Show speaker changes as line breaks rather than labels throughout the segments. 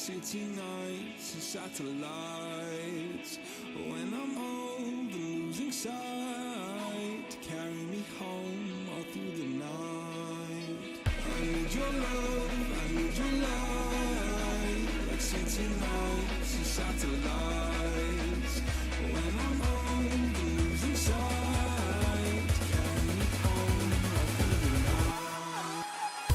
city nights and satellites. When I'm old and losing sight, carry me home all through the night. I need your love, I need your light, like city nights and satellites. When I'm old and losing sight, carry me home all through the night.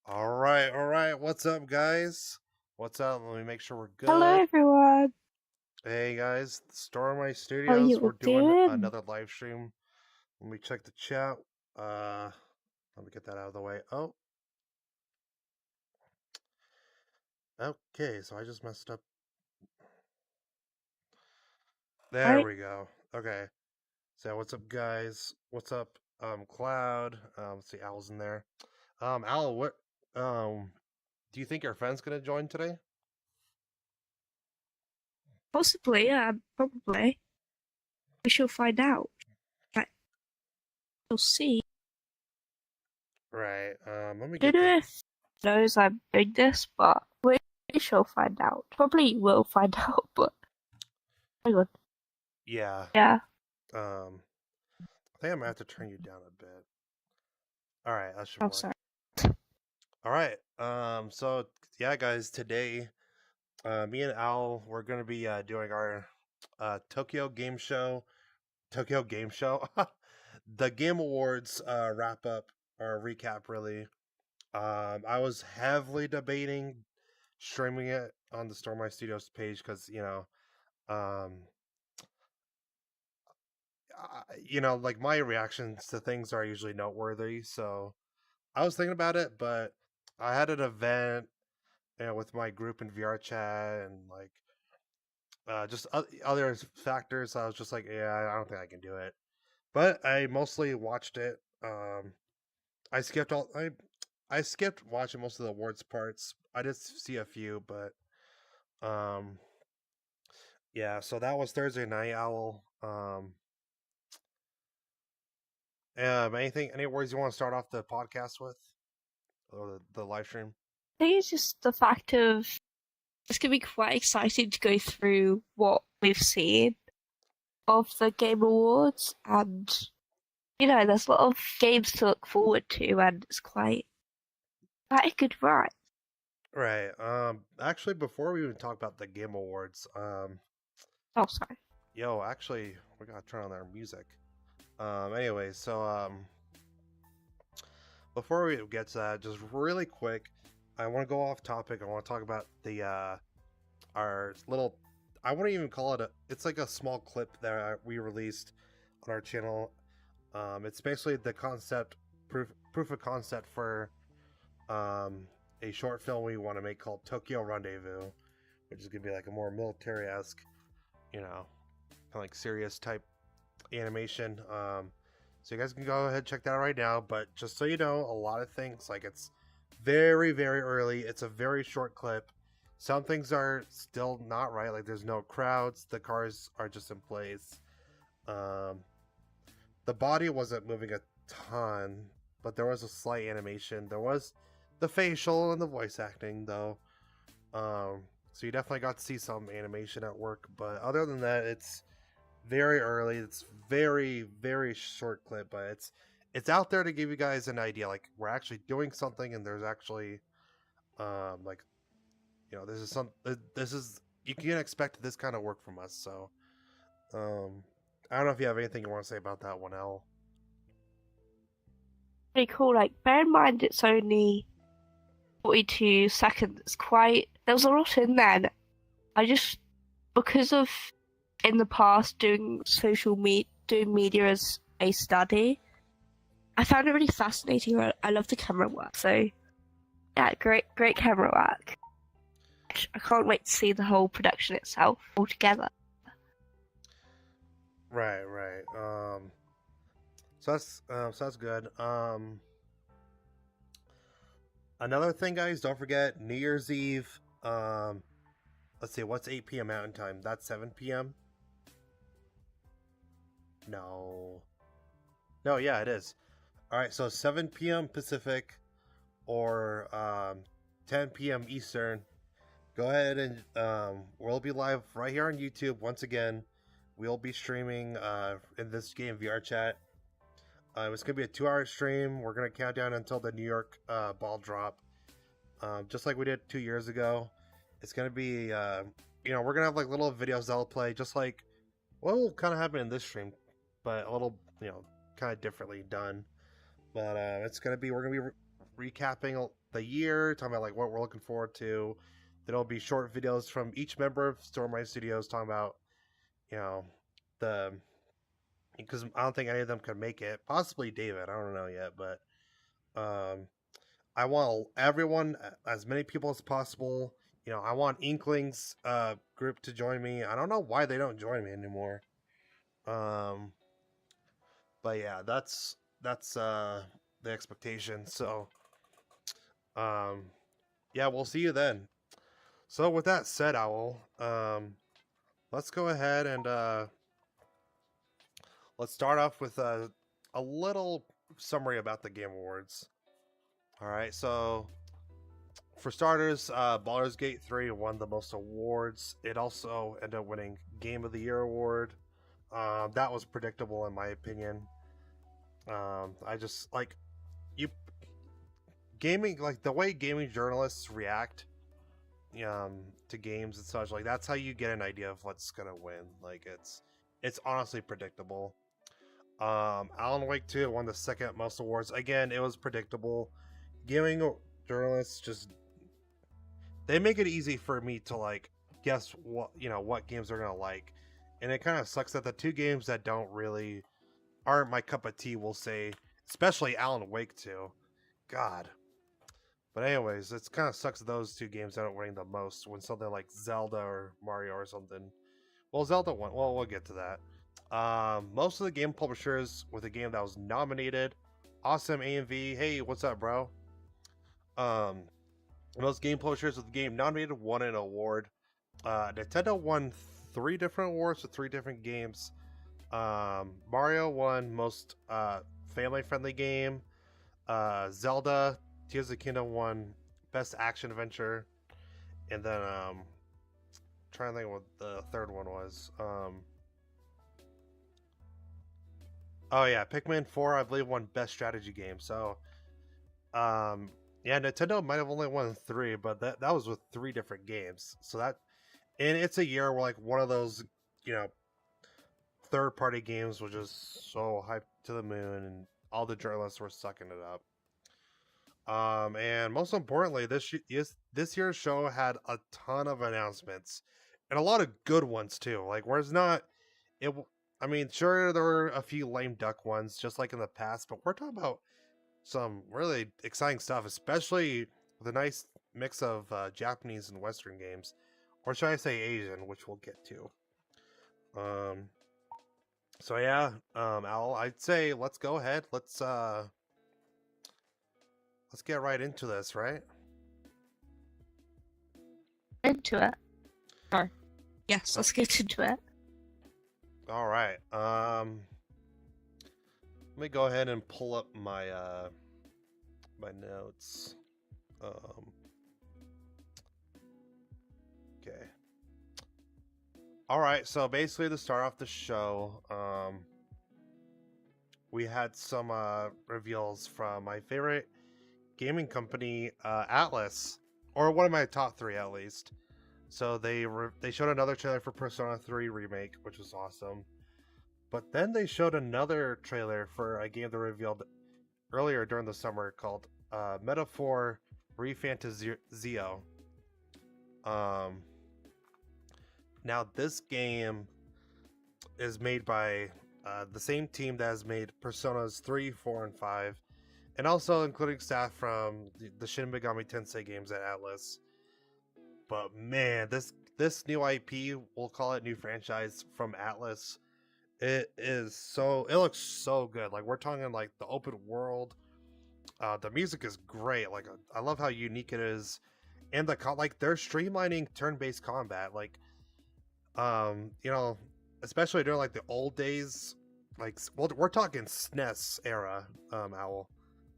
All right. What's up, guys? What's up? Let me make sure we're
Hello,
good.
everyone.
Hey, guys, Stormy
How are
Studios.
you
We're
all
doing
doing?
another live stream. Let me check the chat. Uh, Let me get that out of the way. Oh, okay. So I just messed up. There
Right?
we go. Okay. So what's up, guys? What's up, Cloud? Let's see, Al's in there. Al, what? Do you think your friend's gonna join today?
Possibly, yeah, probably. We shall find out. Right, we'll see.
Right. Let me
I don't
get the.
know if he knows I'm doing this, but we shall find out. Probably will find out, but hang on.
Yeah.
Yeah.
I think I'm gonna have to turn you down a bit. All right, that should
Oh,
work.
sorry.
All right. So yeah, guys, today, me and Al, we're gonna be doing our Tokyo Game Show, the Game Awards wrap up or recap, really. I was heavily debating streaming it on the Storm My Studios page because um, like my reactions to things are usually noteworthy, so I was thinking about it, but I had an event, with my group in VR chat and like just other factors. I was just like, yeah, I don't think I can do it. But I mostly watched it. I skipped all. I skipped watching most of the awards parts. I did see a few, but um, yeah. So that was Thursday night, Owl. Any words you want to start off the podcast with, or the live stream?
I think it's just the fact of it's going to be quite exciting to go through what we've seen of the Game Awards, and there's a lot of games to look forward to, and it's quite a good ride.
Right. Actually, before we even talk about the Game Awards,
Oh, sorry.
actually, we gotta turn on our music. Anyway, so before we get to that, just really quick, I want to go off topic. I want to talk about the our little. I wouldn't even call it a. It's like a small clip that we released on our channel. It's basically the proof of concept for a short film we want to make called Tokyo Rendezvous, which is gonna be like a more military-esque, kind of like serious type animation. So you guys can go ahead and check that out right now. But just so you know, a lot of things, like, it's very, very early. It's a very short clip. Some things are still not right. Like, there's no crowds. The cars are just in place. Um, the body wasn't moving a ton, but there was a slight animation. There was the facial and the voice acting, though. So you definitely got to see some animation at work. But other than that, it's very early. It's very, very short clip, but it's out there to give you guys an idea. Like, we're actually doing something, and there's actually like, this is you can expect this kind of work from us. So I don't know if you have anything you want to say about that one, L.
pretty cool. Like, bear in mind it's only 42 seconds. It's there was a lot in there. And I just, because of in the past doing doing media as a study, I found it really fascinating. I love the camera work. So, yeah, great camera work. I can't wait to see the whole production itself altogether.
Right. So that's good. Another thing, guys, don't forget New Year's Eve. Let's see, what's 8 p.m. Mountain Time? That's 7 p.m. No, yeah, it is. All right, so 7 p.m. Pacific or 10 p.m. Eastern. Go ahead and we'll be live right here on YouTube once again. We'll be streaming in this game VR chat. It's gonna be a 2-hour stream. We're gonna count down until the New York ball drop, just like we did 2 years ago. It's gonna be, we're gonna have like little videos that'll play, just like what will kind of happen in this stream, but a little, kind of differently done. But we're gonna be recapping the year, talking about like what we're looking forward to. There'll be short videos from each member of Stormlight Studios talking about, because I don't think any of them could make it. Possibly David, I don't know yet, but I want everyone, as many people as possible. I want Inklings group to join me. I don't know why they don't join me anymore. But yeah, that's the expectation. So yeah, we'll see you then. So with that said, Owl, let's go ahead and let's start off with a little summary about the Game Awards. All right, so for starters, Baldur's Gate 3 won the most awards. It also ended up winning Game of the Year award. That was predictable in my opinion. I just gaming, like the way gaming journalists react to games and such, like that's how you get an idea of what's gonna win. Like it's honestly predictable. Alan Wake 2 won the second most awards. Again, it was predictable. Gaming journalists just, they make it easy for me to like guess what games they're gonna like, and it kind of sucks that the two games that aren't my cup of tea, will say, especially Alan Wake 2. God. But anyways, it kind of sucks those two games that aren't winning the most when something like Zelda or Mario or something. Well, Zelda won. Well, we'll get to that. Most of the game publishers with a game that was nominated, Awesome AMV. Hey, what's up, bro? Most game publishers with the game nominated won an award. Nintendo won 3 different awards for 3 different games. Mario won most family-friendly game. Zelda Tears of the Kingdom won Best Action Adventure, and then trying to think what the third one was. Oh yeah, Pikmin 4 I believe won Best Strategy Game. So yeah, Nintendo might have only won 3, but that was with 3 different games. So and it's a year where like one of those third-party games was just so hyped to the moon, and all the journalists were sucking it up. And most importantly, this year's show had a ton of announcements, and a lot of good ones too. Like, whereas I mean, sure, there were a few lame duck ones, just like in the past, but we're talking about some really exciting stuff, especially with a nice mix of Japanese and Western games, or should I say Asian, which we'll get to. So yeah, Al, I'd say let's go ahead. Let's get right into this, right?
Into it. Sure. Yes, let's get into it.
All right. Let me go ahead and pull up my my notes. Okay. All right. So basically, to start off the show, we had some reveals from my favorite gaming company, Atlas, or one of my top 3 at least. So they showed another trailer for Persona 3 Remake, which was awesome. But then they showed another trailer for a game they revealed earlier during the summer called Metaphor Refantazio. Um, Now this game is made by the same team that has made Personas 3, 4, and 5, and also including staff from the Shin Megami Tensei games at Atlas. But man, this new IP, we'll call it new franchise from Atlas, it looks so good. Like we're talking like the open world. The music is great. Like I love how unique it is, and like they're streamlining turn-based combat. Like you know, especially during like the old days, like well, we're talking SNES era, Owl,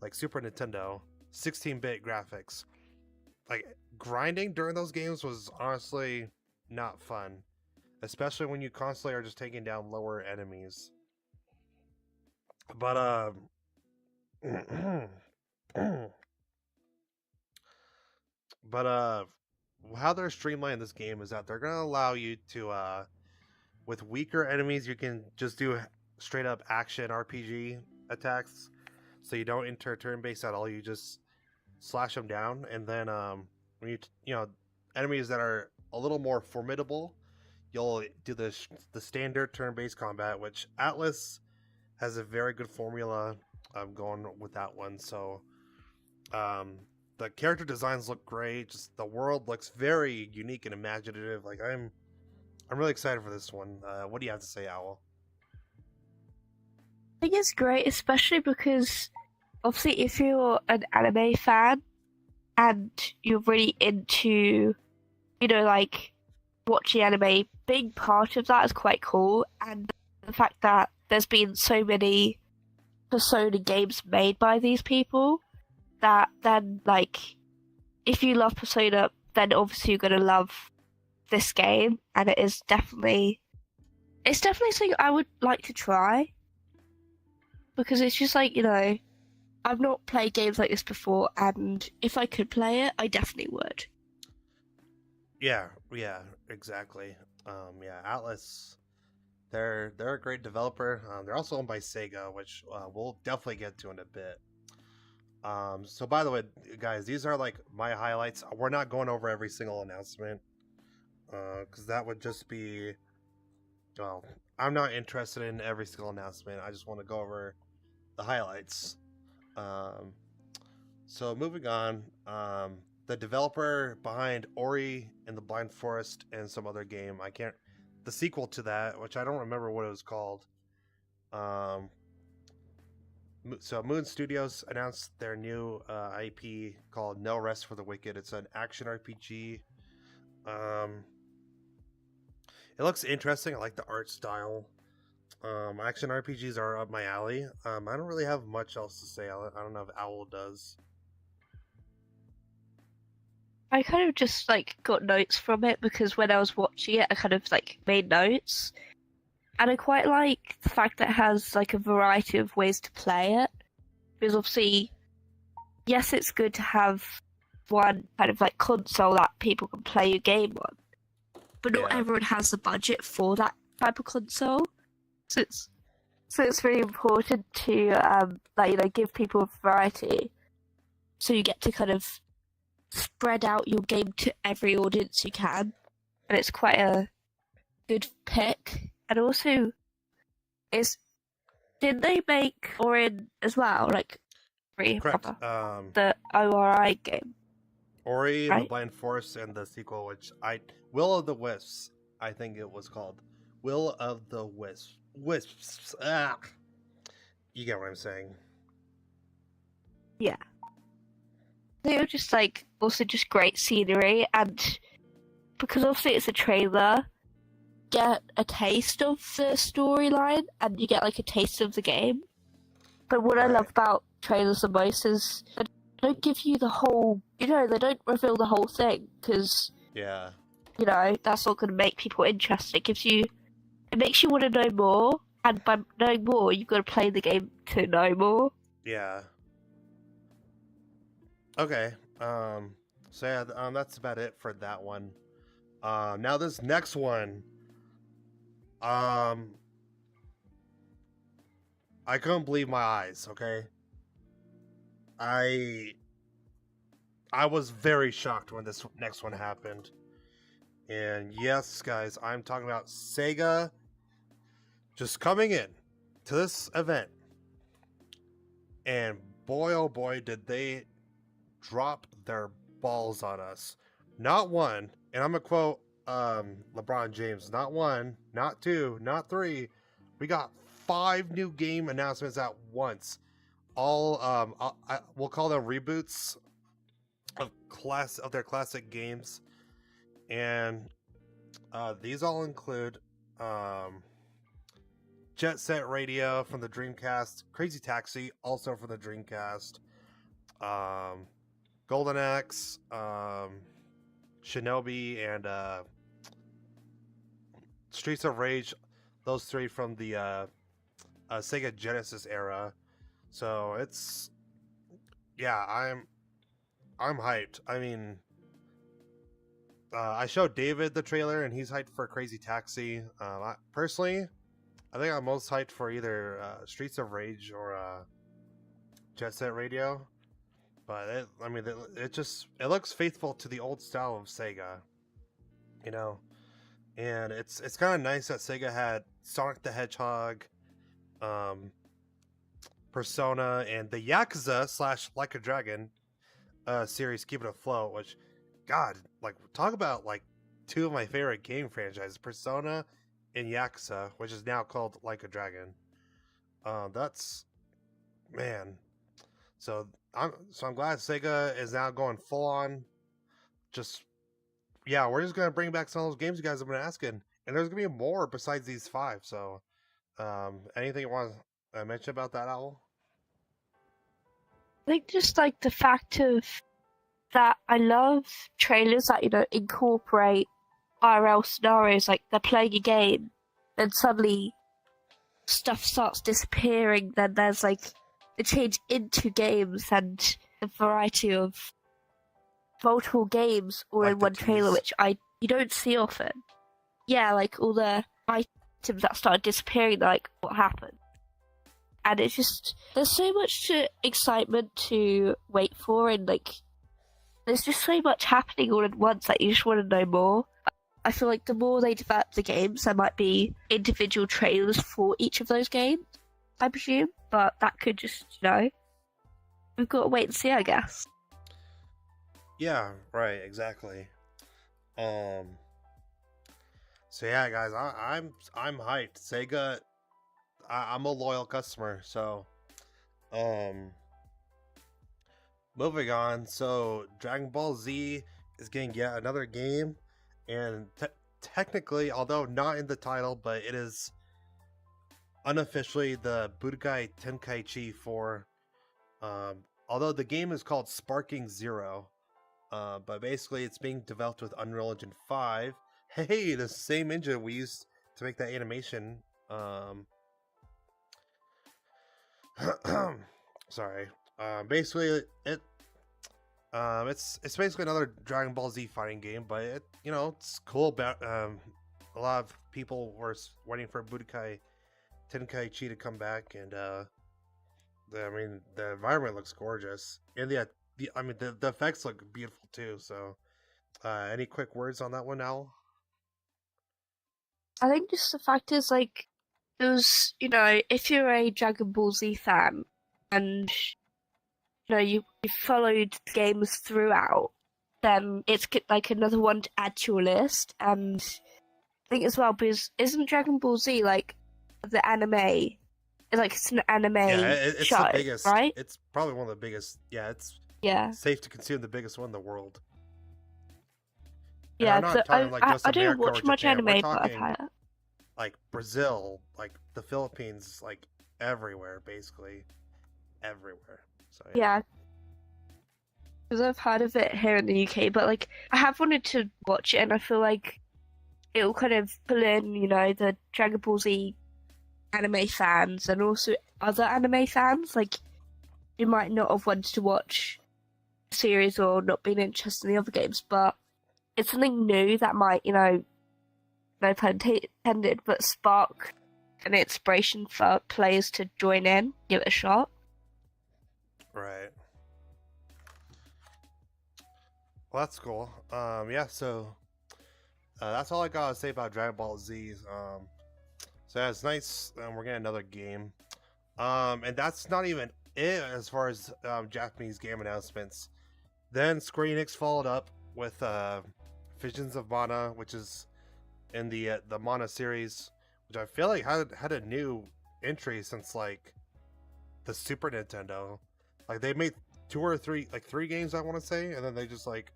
like Super Nintendo, 16-bit graphics. Like grinding during those games was honestly not fun, especially when you constantly are just taking down lower enemies. But but how they're streamlining this game is that they're gonna allow you to with weaker enemies, you can just do straight up action RPG attacks. So you don't enter turn based at all. You just slash them down, and then when you know enemies that are a little more formidable, you'll do the standard turn based combat, which Atlas has a very good formula going with that one. So the character designs look great. Just the world looks very unique and imaginative. Like I'm really excited for this one. What do you have to say, Owl?
I think it's great, especially because obviously if you're an anime fan and you're really into, like watching anime, being part of that is quite cool. And the fact that there's been so many Persona games made by these people that then, like, if you love Persona, then obviously you're going to love this game. And it's definitely something I would like to try. Because it's just like, I've not played games like this before, and if I could play it, I definitely would.
Yeah, exactly. Yeah, Atlas, they're a great developer. They're also owned by Sega, which we'll definitely get to in a bit. So by the way, guys, these are like my highlights. We're not going over every single announcement, because that would just be, well, I'm not interested in every single announcement. I just want to go over the highlights. So moving on, the developer behind Ori and the Blind Forest and some other game, the sequel to that, which I don't remember what it was called. So Moon Studios announced their new IP called No Rest for the Wicked. It's an action RPG. It looks interesting. I like the art style. Action RPGs are up my alley. I don't really have much else to say. I don't know if Owl does.
I kind of just got notes from it because when I was watching it, I kind of made notes, and I quite like the fact that it has a variety of ways to play it. Because obviously, yes, it's good to have one kind of console that people can play your game on, but not everyone has the budget for that type of console. So it's really important to give people a variety, so you get to kind of spread out your game to every audience you can, and it's quite a good pick. And also, did they make Orin as well?
Correct.
The ORI game.
Ori and the Blind Forest and the sequel, which Will of the Wisps, I think it was called. Will of the Wisps. Ah. You get what I'm saying.
Yeah. They were just also just great scenery, and because obviously it's a trailer, get a taste of the storyline and you get a taste of the game. But what I love about trailers the most is they don't give you the whole, they don't reveal the whole thing, because that's not going to make people interested. It makes you want to know more, and by knowing more, you've got to play the game to know more.
Yeah. Okay. So yeah, that's about it for that one. Now this next one, I couldn't believe my eyes. Okay, I was very shocked when this next one happened. And yes, guys, I'm talking about Sega just coming in to this event. And boy, oh boy, did they drop their balls on us. Not one, and I'm going to quote LeBron James, not one, not two, not three. We got 5 new game announcements at once. All, we'll call them reboots of their classic games. And these all include Jet Set Radio from the Dreamcast, Crazy Taxi also from the Dreamcast, Golden Axe, Shinobi, and Streets of Rage. Those 3 from the Sega Genesis era. So it's, yeah, I'm hyped. I mean, I showed David the trailer, and he's hyped for Crazy Taxi. Personally, I think I'm most hyped for either Streets of Rage or Jet Set Radio. But it looks faithful to the old style of Sega, you know. And it's kind of nice that Sega had Sonic the Hedgehog, Persona, and the Yakuza / Like a Dragon series keep it afloat. Which, God, like, talk about like 2 of my favorite game franchises, Persona and Yakuza, which is now called Like a Dragon. That's, man. So I'm glad Sega is now going full on. Just, yeah, we're just gonna bring back some of those games you guys have been asking, and there's gonna be more besides these 5. So, anything you want to mention about that, Owl?
I think just like the fact of that, I love trailers that, you know, incorporate IRL scenarios. Like they're playing a game, then suddenly stuff starts disappearing. Then there's like a change into games and a variety of multiple games all
Like
in
the
one trailer,
tease.
which you don't see often. Yeah, like all the items that started disappearing, like what happened? And it's just, there's so much excitement to wait for, and like there's just so much happening all at once that you just want to know more. I feel like the more they develop the games, there might be individual trailers for each of those games, I presume, but that could just, you know, we've got to wait and see, I guess.
Yeah, right, exactly. So yeah, guys, I'm hyped. Sega, I'm a loyal customer. So, moving on. So Dragon Ball Z is getting yet another game, and technically, although not in the title, but it is unofficially the Budokai Tenkaichi 4. Although the game is called Sparking Zero, but basically it's being developed with Unreal Engine 5. Hey, the same engine we used to make that animation. Sorry. Basically, it's basically another Dragon Ball Z fighting game, but it's cool. A lot of people were waiting for Budokai Tenkaichi to come back, and the environment looks gorgeous, and the effects look beautiful too. So, any quick words on that one, Al?
I think just the fact is, like, there's, you know, if you're a Dragon Ball Z fan and, you know, you followed the games throughout, then it's like another one to add to your list. And I think as well, because isn't Dragon Ball Z like the anime? It's an anime
It's
show,
the biggest,
right?
It's probably one of the biggest. Yeah, it's
Yeah.
safe to consume the biggest one in the world. And
Yeah,
I'm not talking like just
I don't
America or
watch much
Japan. We're
anime, but I've
talking
had it.
like Brazil, like the Philippines, like everywhere, basically everywhere. So
Yeah, because I've heard of it here in the UK, but like I have wanted to watch it, and I feel like it'll kind of pull in, you know, the Dragon Ball Z anime fans and also other anime fans. Like, you might not have wanted to watch the series or not been interested in the other games, but it's something new that might, you know, no pun intended, but spark an inspiration for players to join in, give it a shot.
right. Well, that's cool. Yeah. So that's all I gotta say about Dragon Ball Z. So yeah, it's nice. We're getting another game. And that's not even it as far as Japanese game announcements. Then Square Enix followed up with Visions of Mana, which is in the Mana series, which I feel like had a new entry since like the Super Nintendo. Like they made two or three, like three games I want to say, and then they just like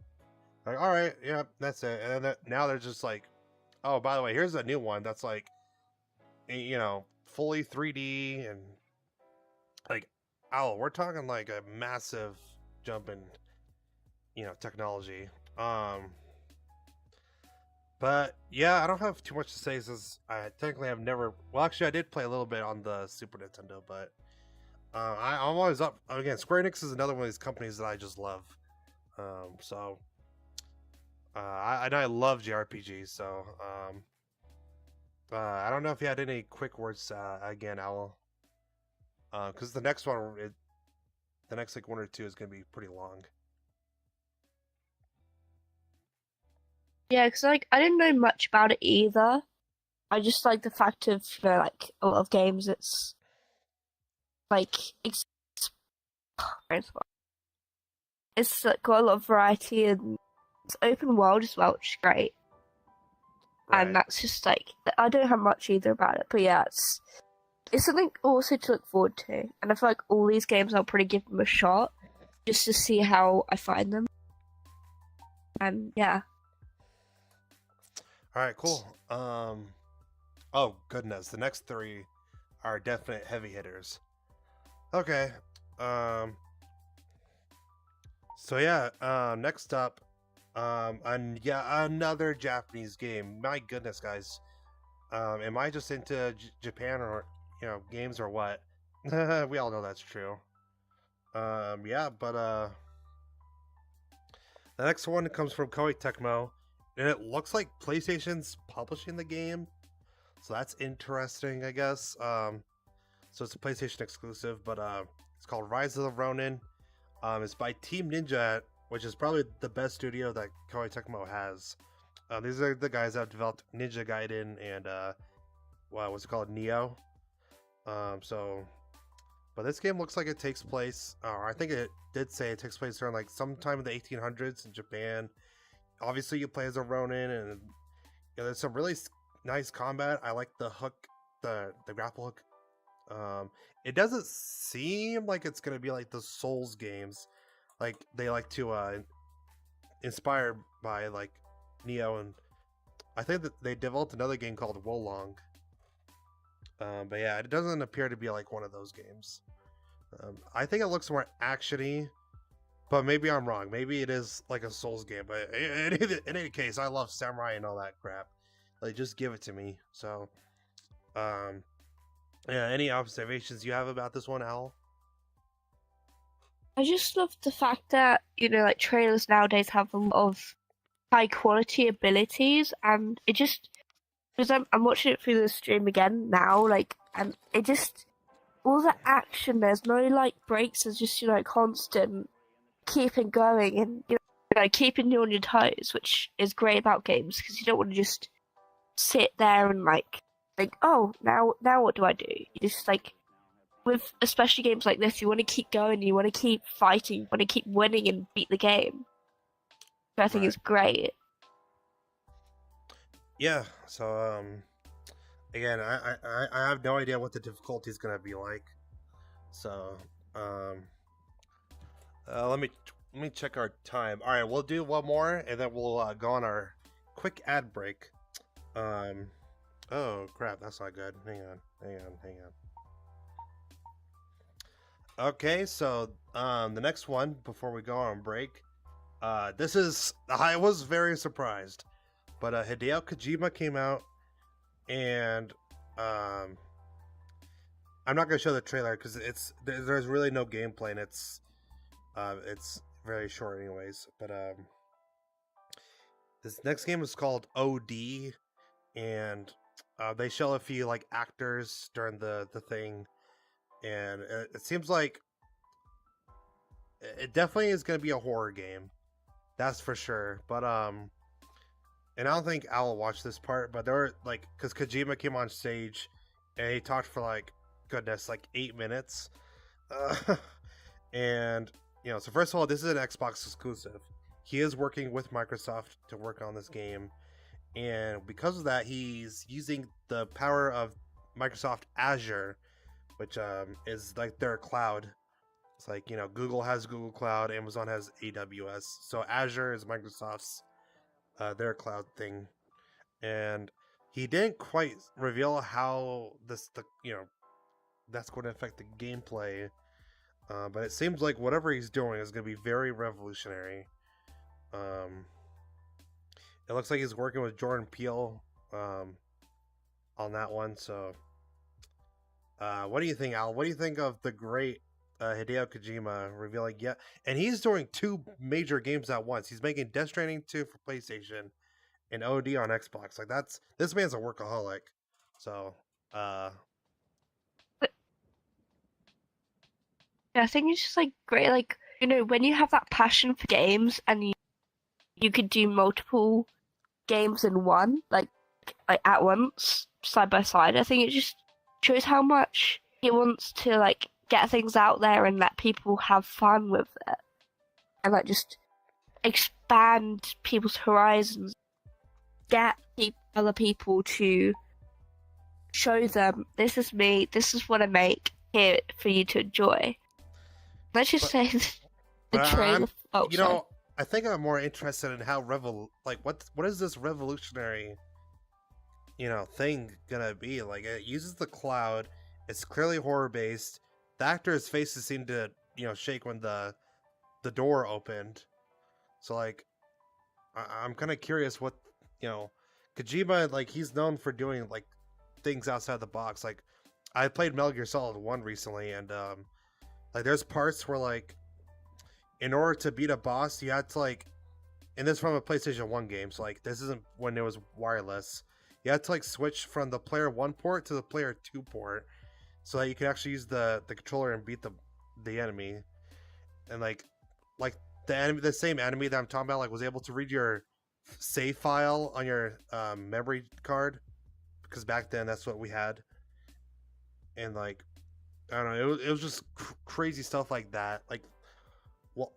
all right, yeah, that's it. And then now they're just like, oh, by the way, here's a new one that's like, fully 3D and like, oh, we're talking like a massive jump in technology. Um, but yeah, I don't have too much to say since I technically have never. Well, actually, I did play a little bit on the Super Nintendo, but I'm always up again. Square Enix is another one of these companies that I just love. So I love JRPGs. So I don't know if you had any quick words again, Owl, because the next one, the next like one or two is gonna be pretty long.
Yeah, because like I didn't know much about it either. I just like the fact of like a lot of games. It's like it's like, got a lot of variety and it's open world as well, which is great. And
Right.
that's just like I don't have much either about it, but yeah, it's something also to look forward to. And I feel like all these games I'll probably give them a shot just to see how I find them. And yeah.
All right. Cool. Oh goodness, the next three are definite heavy hitters. Okay. Um. So yeah. Next up. And yeah, another Japanese game. My goodness, guys. Am I just into Japan or games or what? We all know that's true. Yeah, but the next one comes from Koei Tecmo, and it looks like PlayStation's publishing the game, so that's interesting, I guess. So it's a PlayStation exclusive, but it's called Rise of the Ronin. It's by Team Ninja, which is probably the best studio that Koei Tecmo has. These are the guys that have developed Ninja Gaiden and what's it called, Neo. So, but this game looks like it takes place. I think it did say it takes place during like sometime in the 1800s in Japan. Obviously, you play as a Ronin, and there's some really nice combat. I like the hook, the grapple hook. It doesn't seem like it's gonna be like the Souls games, like they like to inspired by like Neo, and I think that they developed another game called Wolong. But yeah, it doesn't appear to be like one of those games. I think it looks more actiony, but maybe I'm wrong. Maybe it is like a Souls game. But in any case, I love samurai and all that crap. Like, just give it to me. So, um, yeah. Any observations you have about this one, Al?
I just love the fact that, like trailers nowadays have a lot of high quality abilities and it just because I'm watching it through the stream again now, like and it just all the action, there's no like breaks, there's just, constant keeping going and keeping you on your toes, which is great about games because you don't want to just sit there and like think, oh, now what do I do? You just like with especially games like this, you want to keep going, you want to keep fighting, you want to keep winning and beat the game. Which I think
Right.
is great.
Yeah. So, again, I have no idea what the difficulty is gonna be like. So, um, let me check our time. All right, we'll do one more, and then we'll go on our quick ad break. Um, oh crap, that's not good. Hang on. Okay, so the next one before we go on break, this is I was very surprised, but Hideo Kojima came out, and I'm not gonna show the trailer because there's really no gameplay, and it's very short anyways. But this next game is called OD, and they show a few like actors during the thing, and it seems like it definitely is going to be a horror game. That's for sure. But and I don't think Al will watch this part, but there were like, because Kojima came on stage and he talked for like, goodness, like 8 minutes. Uh, and, so first of all, this is an Xbox exclusive. He is working with Microsoft to work on this game. And because of that, he's using the power of Microsoft Azure, which is like their cloud. It's like, Google has Google Cloud, Amazon has AWS. So Azure is Microsoft's their cloud thing, and he didn't quite reveal how that's going to affect the gameplay, but it seems like whatever he's doing is going to be very revolutionary. It looks like he's working with Jordan Peele on that one. So what do you think, Al? What do you think of the great Hideo Kojima revealing and he's doing 2 major games at once. He's making Death Stranding 2 for PlayStation and OD on Xbox. Like, this man's a workaholic. So
yeah, I think it's just like great, like, when you have that passion for games and you could do multiple games in one, like at once, side by side. I think it just shows how much he wants to like get things out there and let people have fun with it, and like just expand people's horizons, get other people to show them, this is me, this is what I make here for you to enjoy. Let's just say the trailer.
I think I'm more interested in how what is this revolutionary thing gonna be. Like, it uses the cloud, it's clearly horror based. The actors' faces seem to shake when the door opened. So like I'm kind of curious what Kojima, like, he's known for doing like things outside the box. Like, I played Metal Gear Solid 1 recently, and like, there's parts where, like, in order to beat a boss, you had to, like, and this is from a PlayStation 1 game, so like, this isn't when it was wireless. You had to like switch from the player 1 port to the player 2 port, so that you could actually use the controller and beat the enemy. And like the same enemy that I'm talking about, like, was able to read your save file on your memory card, because back then that's what we had. And like, I don't know, it was just crazy stuff like that, like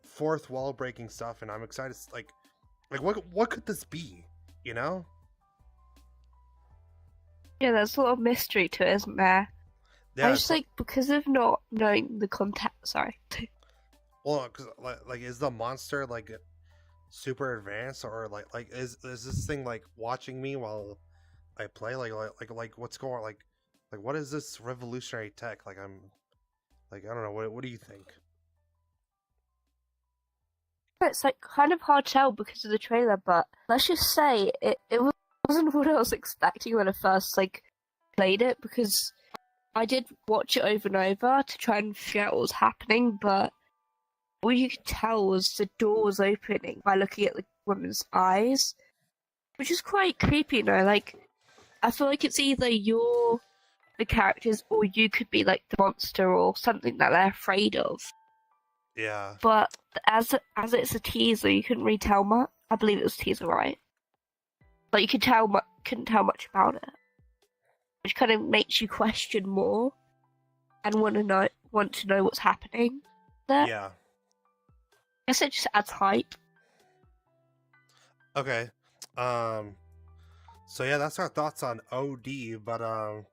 fourth wall breaking stuff, and I'm excited. Like what could this be?
Yeah, there's a lot of mystery to it, isn't there?
Yeah,
I just like, because of not knowing the context. Sorry.
Well, because like, is the monster like super advanced, or like is this thing like watching me while I play? Like what's going on? Like what is this revolutionary tech? Like, I'm like, I don't know. What do you think?
It's like kind of hard to tell because of the trailer, but let's just say it wasn't what I was expecting when I first like played it, because I did watch it over and over to try and figure out what was happening, but all you could tell was the door was opening by looking at the woman's eyes, which is quite creepy, Like, I feel like it's either you're the characters or you could be like the monster or something that they're afraid of.
Yeah.
But as it's a teaser, you couldn't really tell much. I believe it was a teaser, right? Like, you couldn't tell much about it, which kind of makes you question more and want to know what's happening there.
Yeah.
I guess it just adds hype.
Okay. So yeah, that's our thoughts on OD. But all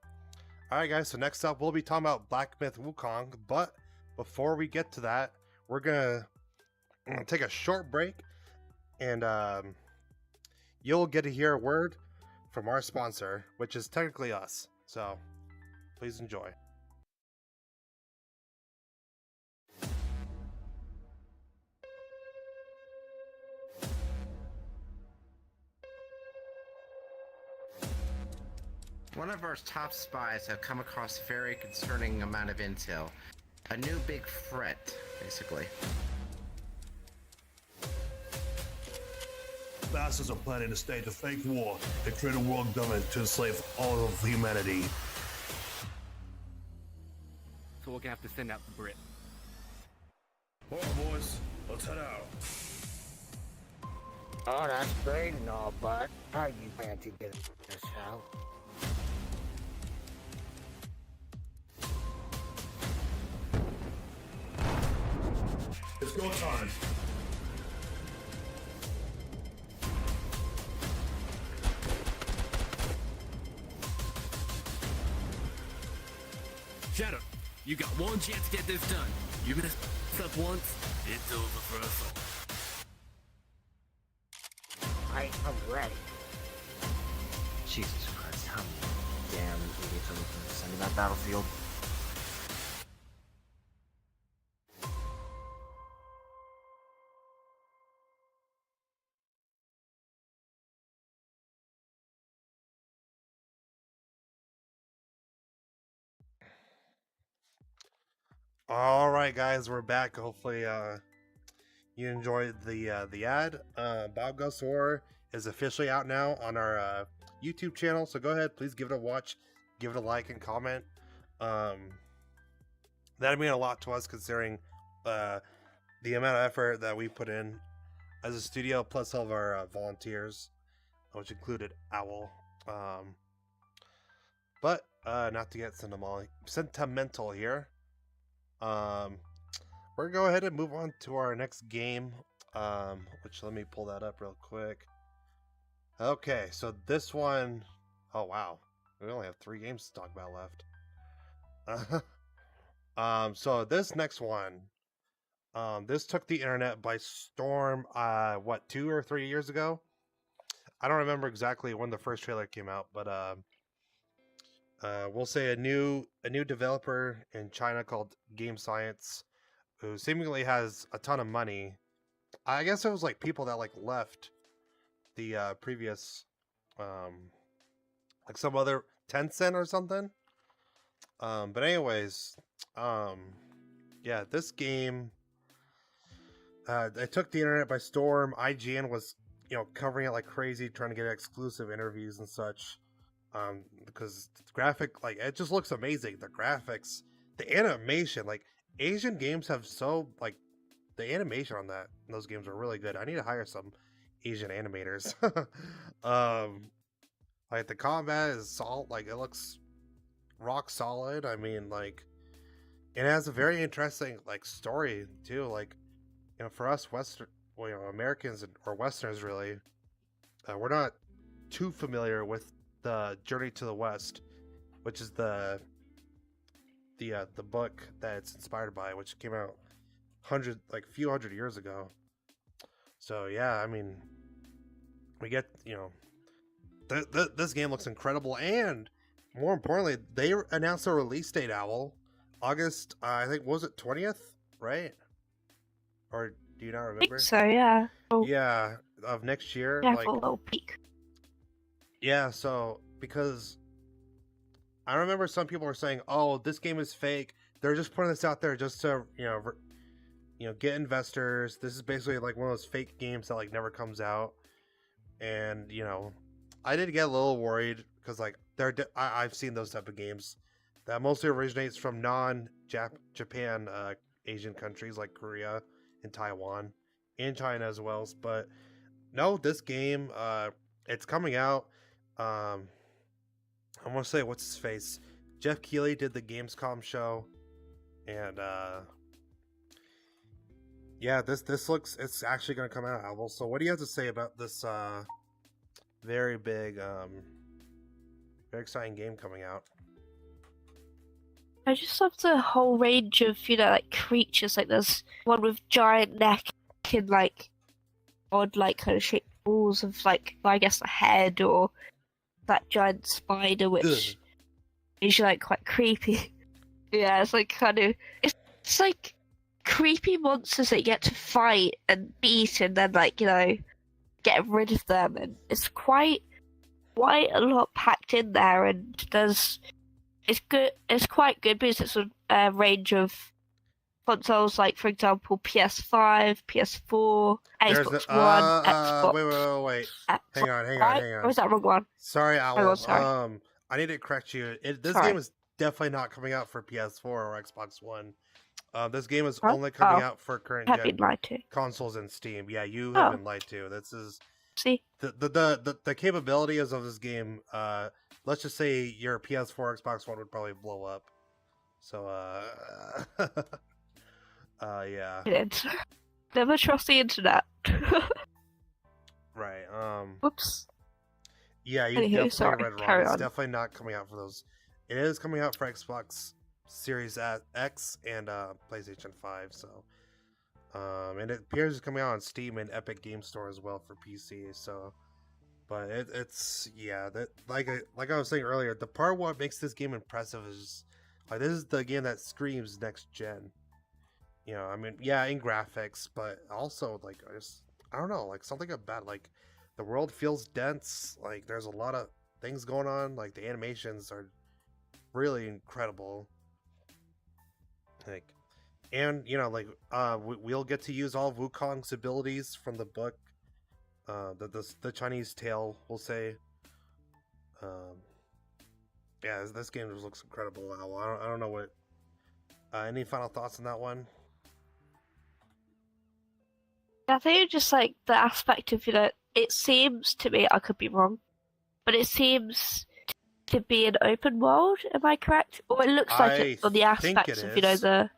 right, guys. So next up, we'll be talking about Black Myth Wukong. But before we get to that, we're gonna take a short break, and you'll get to hear a word from our sponsor, which is technically us. So please enjoy.
One of our top spies have come across a very concerning amount of intel. A new big threat, basically.
Bastards are planning to stage a fake war and create a world government to enslave all of humanity.
So we're gonna have to send out the Brit.
Alright, boys, let's head out.
Oh, that's great and all, but how you plan to get this out?
It's go time.
Shadow, you got one chance to get this done. You mess up once, it's over for us all.
I am ready.
Jesus Christ, how many damn idiots are looking to send to that battlefield?
All right, guys, we're back. Hopefully, you enjoyed the ad. Bob Goes to War is officially out now on our YouTube channel, so go ahead, please give it a watch, give it a like and comment. That'd mean a lot to us considering the amount of effort that we put in as a studio, plus all of our volunteers, which included Owl. But not to get sentimental here. We're gonna go ahead and move on to our next game, which let me pull that up real quick. Okay, so this one, oh wow, we only have 3 games to talk about left. So this next one, this took the internet by storm. What, 2 or 3 years ago? I don't remember exactly when the first trailer came out, but we'll say a new developer in China called Game Science, who seemingly has a ton of money. I guess it was like people that like left the previous, like some other Tencent or something. But anyways, yeah, this game, it took the internet by storm. IGN was, covering it like crazy, trying to get exclusive interviews and such. Because the graphic, like, it just looks amazing. The graphics, the animation, like, Asian games have so, like, the animation on those games are really good. I need to hire some Asian animators. Like, the combat is solid, like, it looks rock solid. I mean, like, it has a very interesting, like, story, too. Like, for us Americans or Westerners, really, we're not too familiar with the Journey to the West, which is the book that it's inspired by, which came out few hundred years ago. So yeah, I mean, we get, this game looks incredible, and more importantly, they announced a release date, Owl, August, I think, was it 20th, right? Or do you not remember?
I think so, yeah. Oh,
Yeah, of next year.
yeah,
Like,
for a little peek.
yeah, so because I remember some people were saying, "Oh, this game is fake. They're just putting this out there just to, get investors. This is basically like one of those fake games that like never comes out." And I did get a little worried because like I've seen those type of games that mostly originates from non-Japan Asian countries like Korea and Taiwan and China as well. But no, this game, it's coming out. I want to say, what's his face? Jeff Keighley did the Gamescom show, and yeah, this looks, it's actually going to come out, Owl. So what do you have to say about this very big, very exciting game coming out?
I just love the whole range of, like, creatures. Like, there's one with giant neck and, like, odd, like, kind of shaped balls of, like, I guess a head, or that giant spider, which is, like, quite creepy. Yeah, it's, like, it's like creepy monsters that you get to fight and beat and then, like, get rid of them. And it's quite a lot packed in there, and it's good. It's quite good because it's a range of consoles, like, for example, PS5, PS4, Xbox One, Xbox.
Wait.
Xbox
Hang on.
Or was that wrong one?
Sorry, Owl.
Oh, sorry.
I need to correct you. This
Sorry.
game is definitely not coming out for PS4 or Xbox One. This game is only coming out for current
I've
gen
been lied to.
consoles and Steam. Yeah, you have been lied to. This is
See,
The capabilities of this game, let's just say your PS4, Xbox One would probably blow up. So yeah.
never trust the internet.
Right.
Whoops.
Yeah, you
Anywho,
definitely
sorry,
read wrong.
carry
It's
on.
definitely not coming out for those. It is coming out for Xbox Series X and PlayStation 5. So, and it appears it's coming out on Steam and Epic Game Store as well for PC. So, but it's that like I was saying earlier, the part what makes this game impressive is like this is the game that screams next gen. You know, I mean, yeah, in graphics, but also like I don't know, like something about like the world feels dense. Like there's a lot of things going on. Like the animations are really incredible. Like, and you know, like we'll get to use all of Wukong's abilities from the book. The Chinese tale, we'll say. Yeah, this game just looks incredible. I don't know what. Any final thoughts on that one?
I think it's just like the aspect of, it seems to me, I could be wrong, but it seems to be an open world, am I correct? Or it looks like it on the aspects of, the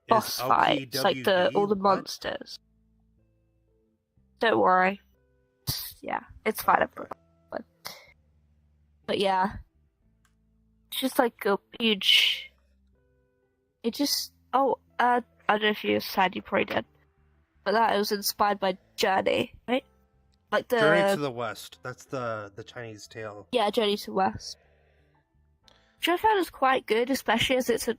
boss fights, like all the monsters. Don't worry. Yeah, it's fine, everyone. But yeah. It's just like a huge... It just... Oh, I don't know if you said, you probably did. But that was inspired by Journey, right? Like the
Journey to the West. That's the Chinese tale.
Yeah, Journey to the West. Which I found is quite good, especially as it's a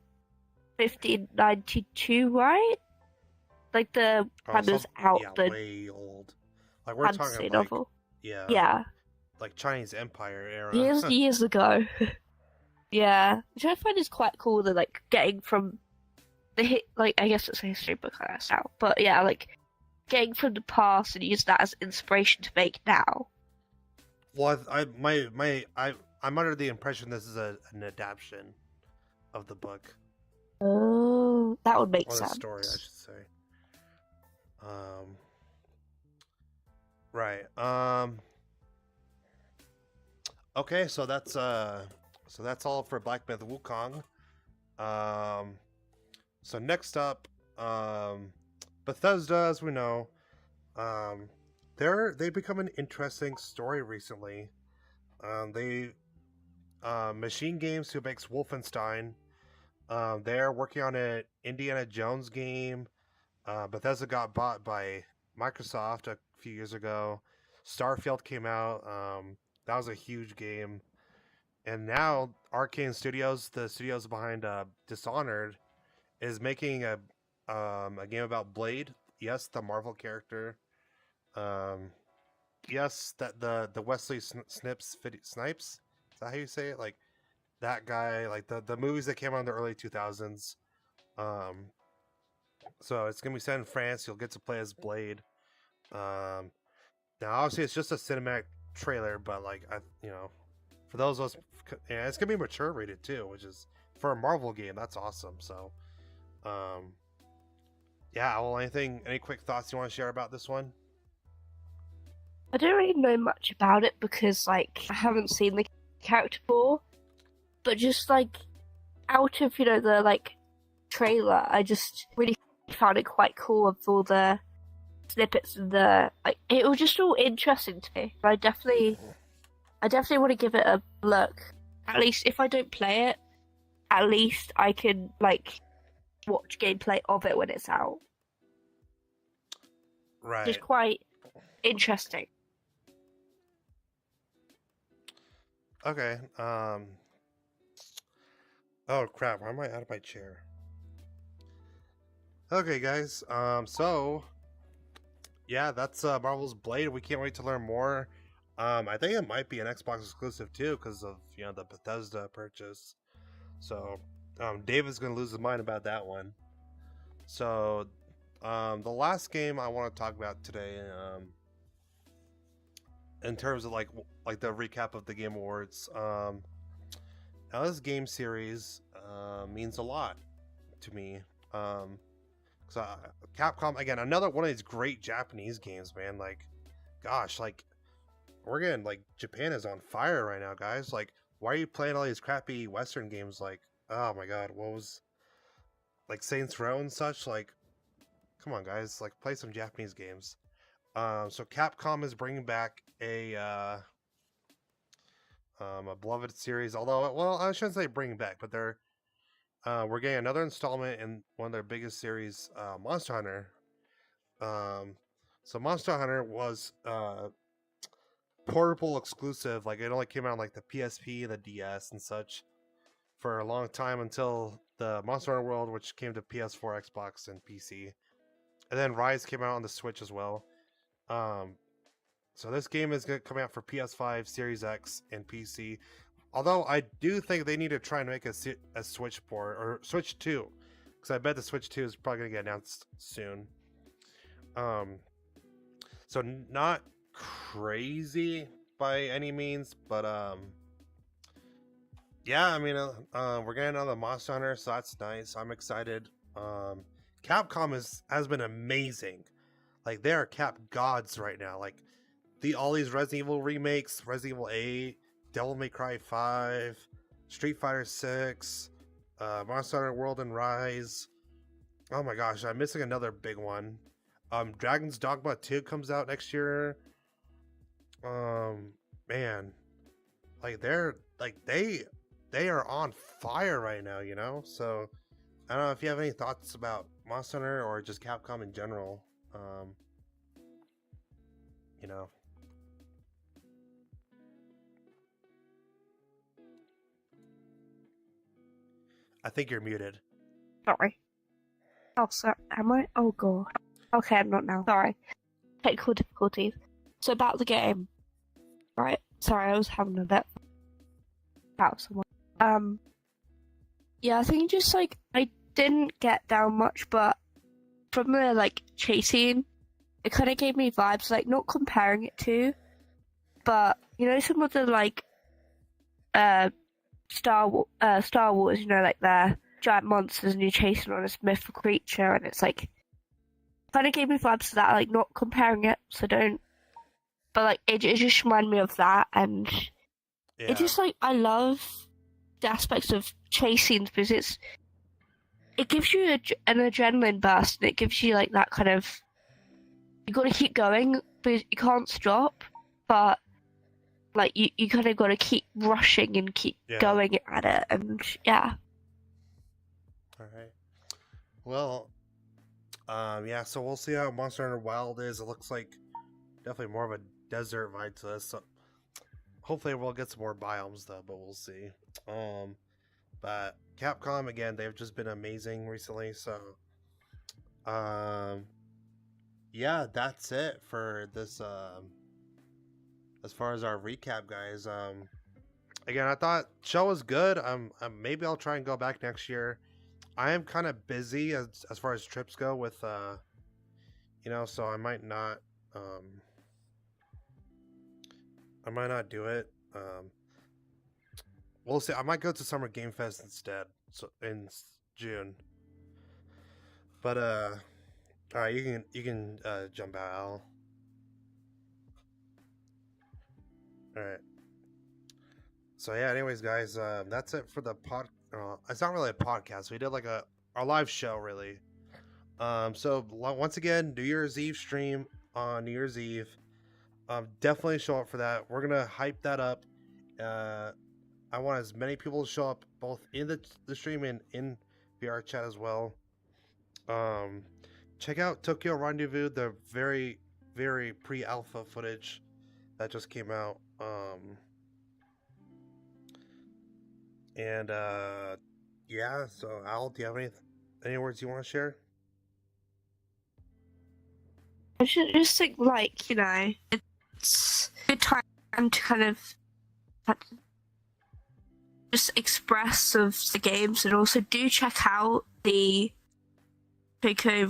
1592, right? Like the time it was out, the
way old. Like we're talking like,
novel.
Yeah. Like Chinese Empire era.
Years ago. Yeah, which I find is quite cool. That like getting from like I guess it's a history book now, but yeah, like getting from the past and use that as inspiration to make now.
Well, I'm under the impression this is an adaptation of the book.
Oh, that would make sense.
The story, I should say. Right. Okay, so that's all for Black Myth Wukong. So next up, Bethesda, as we know, they've become an interesting story recently. Machine Games, who makes Wolfenstein, they're working on an Indiana Jones game. Bethesda got bought by Microsoft a few years ago. Starfield came out. That was a huge game. And now Arcane Studios, the studios behind Dishonored, is making a game about Blade. Yes, the Marvel character. Yes, that the Wesley Snipes. Is that how you say it? Like that guy, like the movies that came out in the early 2000s. So it's gonna be set in France. You'll get to play as Blade. Now obviously it's just a cinematic trailer, but like for those of us, yeah, it's gonna be mature rated too, which is for a Marvel game. That's awesome. So, yeah. Well, any quick thoughts you want to share about this one?
I don't really know much about it because like I haven't seen the character before, but just like out of the like trailer, I just really found it quite cool with all the snippets and it was just all interesting to me. I definitely want to give it a look. At least if I don't play it, at least I can like watch gameplay of it when it's out.
Right.
It's quite interesting.
Okay. Oh crap! Why am I out of my chair? Okay, guys. So yeah, that's Marvel's Blade. We can't wait to learn more. I think it might be an Xbox exclusive too, because of the Bethesda purchase. So, David's gonna lose his mind about that one. So, the last game I want to talk about today, in terms of like the recap of the Game Awards, now this game series means a lot to me. So Capcom, again, another one of these great Japanese games, man. Like gosh, like we're getting like Japan is on fire right now, guys. Like, why are you playing all these crappy Western games? Like, oh my god, what was like Saints Row and such? Like, come on, guys, like play some Japanese games. So Capcom is bringing back a beloved series. Although, well, I shouldn't say bringing back, but we're getting another installment in one of their biggest series, Monster Hunter. So Monster Hunter was portable exclusive. Like it only came out on like the PSP and the DS and such for a long time until the Monster Hunter World, which came to PS4, Xbox, and PC. And then Rise came out on the Switch as well. So this game is going to come out for PS5, Series X, and PC. Although I do think they need to try and make a Switch port or Switch 2, because I bet the Switch 2 is probably going to get announced soon. So not crazy by any means, but yeah, I mean, we're getting another Monster Hunter, so that's nice. I'm excited. Capcom has been amazing. Like they are Cap gods right now. Like all these Resident Evil remakes, Resident Evil 8, Devil May Cry 5, Street Fighter 6, Monster Hunter World and Rise. Oh my gosh, I'm missing another big one. Dragon's Dogma 2 comes out next year. Man, like they are on fire right now, you know? So I don't know if you have any thoughts about Monster Hunter or just Capcom in general. You know. I think you're muted.
Sorry. Oh, sorry. Am I? Oh, God. Okay, I'm not now. Sorry. Technical difficulties. So about the game, right? Sorry, I was having a bit about someone. Yeah, I think just like I didn't get down much, but from the like chasing, it kind of gave me vibes, like not comparing it to, but you know some of the like Star Wars, you know, like the giant monsters and you're chasing on this mythical creature, and it's like kind of gave me vibes to that, like not comparing it, so don't. But like it just reminded me of that, and it just like I love the aspects of chasing because it gives you an adrenaline burst, and it gives you like that kind of you got to keep going, but you can't stop. But like you kind of got to keep rushing and keep going at it, and yeah.
All right. Well, yeah. So we'll see how Monster Hunter Wild is. It looks like definitely more of a desert vibe to this. So hopefully we'll get some more biomes though, but we'll see. But Capcom again, they've just been amazing recently. So, yeah, that's it for this. As far as our recap, guys. Again, I thought show was good. Maybe I'll try and go back next year. I am kind of busy as far as trips go with you know, so I might not do it. We'll see. I might go to Summer Game Fest instead, so in June. But all right, you can jump out, Al. All right. So yeah. Anyways, guys, that's it for the pod. It's not really a podcast. We did like our live show, really. So once again, New Year's Eve stream on New Year's Eve. Definitely show up for that. We're gonna hype that up. I want as many people to show up, both in the stream and in VR chat as well. Check out Tokyo Rendezvous, the very, very pre-alpha footage that just came out. And yeah. So Al, do you have any words you want to share?
I should just think, like, you know, it's a good time to kind of just express of the games, and also do check out the Tokyo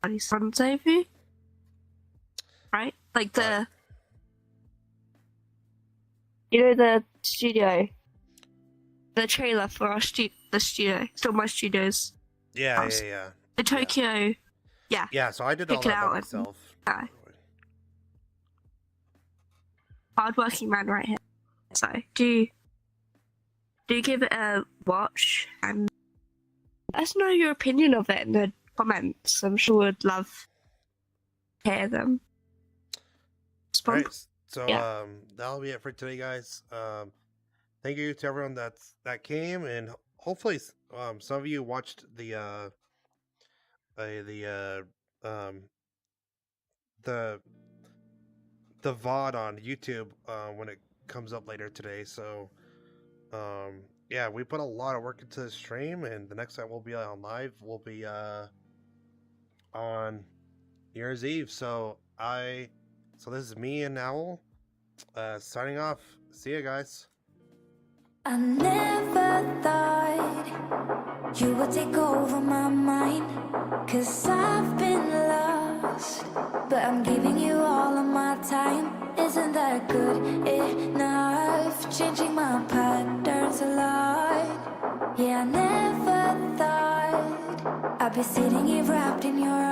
Rendezvous, right? Like the, you know, the studio, the trailer for our the studio, still my studios.
Yeah.
The Tokyo. Yeah.
Yeah, so I did all
Check it
that by
out
myself.
hardworking man right here. So do give it a watch and let us know your opinion of it in the comments. I'm sure we'd love to hear them.
All right, so
Yeah.
that'll be it for today, guys. Thank you to everyone that came, and hopefully some of you watched the VOD on YouTube when it comes up later today. So yeah, we put a lot of work into the stream, and the next time we'll be on live will be on New Year's Eve. So this is me and Owl signing off. See you guys.
I never thought you would take over my mind, 'cause I've been lost, but I'm giving you all of my time. Isn't that good enough? Changing my patterns a lot. Yeah, I never thought I'd be sitting here wrapped in your